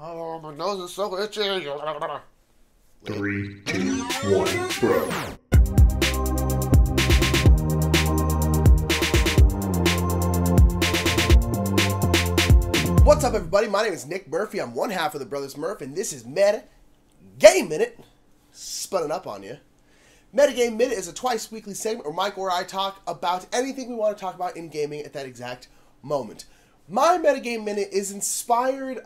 Oh, my nose is so itchy. 3, 2, 1, bro. What's up, everybody? My name is Nick Murphy. I'm one half of the Brothers Murph, and this is Meta Game Minute. Spun it up on you. Meta Game Minute is a twice weekly segment where Mike or I talk about anything we want to talk about in gaming at that exact moment. My Meta Game Minute is inspired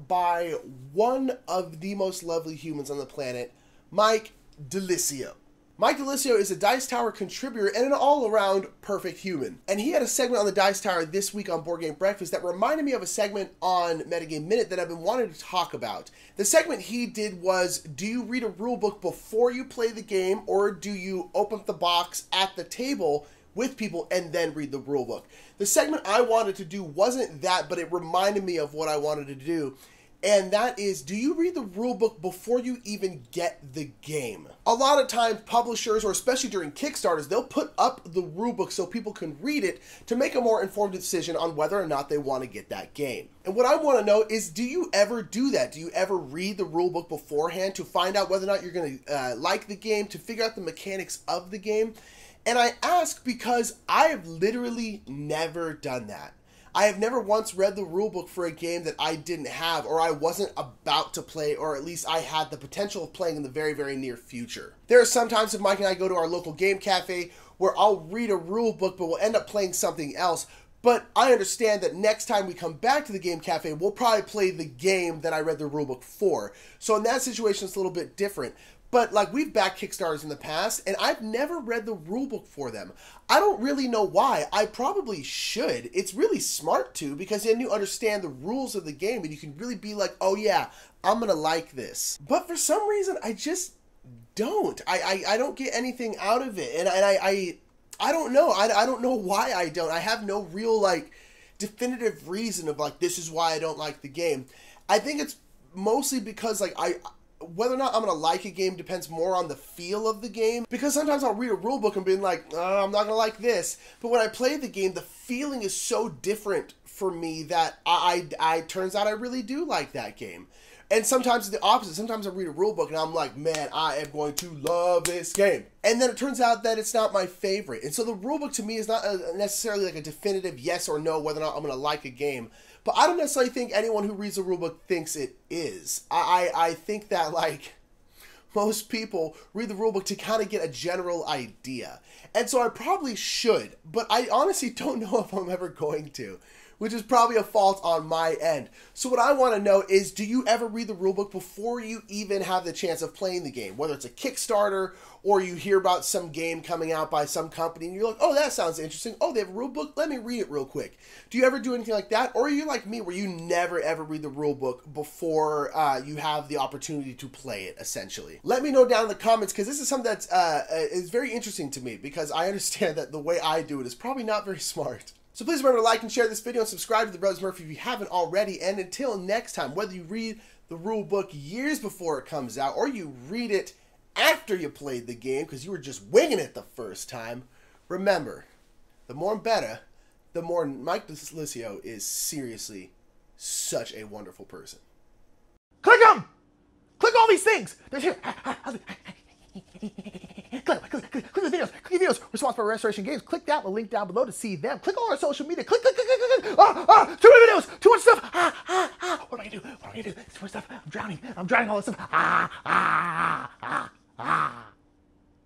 by one of the most lovely humans on the planet, Mike Delisio. Mike Delisio is a Dice Tower contributor and an all-around perfect human. And he had a segment on the Dice Tower this week on Board Game Breakfast that reminded me of a segment on Metagame Minute that I've been wanting to talk about. The segment he did was, do you read a rulebook before you play the game, or do you open up the box at the table with people and then read the rulebook? The segment I wanted to do wasn't that, but it reminded me of what I wanted to do. And that is, do you read the rulebook before you even get the game? A lot of times, publishers, or especially during Kickstarters, they'll put up the rulebook so people can read it to make a more informed decision on whether or not they want to get that game. And what I want to know is, do you ever do that? Do you ever read the rulebook beforehand to find out whether or not you're going to like the game, to figure out the mechanics of the game? And I ask because I have literally never done that. I have never once read the rulebook for a game that I didn't have, or I wasn't about to play, or at least I had the potential of playing in the very, very near future. There are some times if Mike and I go to our local game cafe where I'll read a rulebook, but we'll end up playing something else. But I understand that next time we come back to the game cafe, we'll probably play the game that I read the rulebook for. So in that situation, it's a little bit different. But, like, we've backed Kickstarters in the past, and I've never read the rulebook for them. I don't really know why. I probably should. It's really smart to, because then you understand the rules of the game, and you can really be like, oh yeah, I'm gonna like this. But for some reason, I just don't. I don't get anything out of it, and I don't know. I don't know why I don't. I have no real, like, definitive reason of, like, this is why I don't like the game. I think it's mostly because, like, whether or not I'm going to like a game depends more on the feel of the game. Because sometimes I'll read a rulebook and be like, oh, I'm not going to like this. But when I play the game, the feeling is so different for me that I turns out I really do like that game. And sometimes it's the opposite. Sometimes I read a rulebook and I'm like, man, I am going to love this game. And then it turns out that it's not my favorite. And so the rulebook to me is not necessarily like a definitive yes or no whether or not I'm going to like a game. But I don't necessarily think anyone who reads the rulebook thinks it is. I think that, like, most people read the rulebook to kind of get a general idea. And so I probably should, but I honestly don't know if I'm ever going to, which is probably a fault on my end. So what I want to know is, do you ever read the rulebook before you even have the chance of playing the game? Whether it's a Kickstarter, or you hear about some game coming out by some company, and you're like, oh, that sounds interesting. Oh, they have a rulebook? Let me read it real quick. Do you ever do anything like that? Or are you like me, where you never, ever read the rulebook before you have the opportunity to play it, essentially? Let me know down in the comments, because this is something that is very interesting to me, because I understand that the way I do it is probably not very smart. So please remember to like and share this video and subscribe to the Brothers Murphy if you haven't already. And until next time, whether you read the rule book years before it comes out or you read it after you played the game because you were just winging it the first time, remember, the more better, the more Mike Delisio is seriously such a wonderful person. Click them! Click all these things! They're here. Click the videos. Click the videos. Responsible for Restoration Games. Click that link down below to see them. Click all our social media. Click. Too many videos. Too much stuff. What am I gonna do? Too much stuff. I'm drowning all this stuff.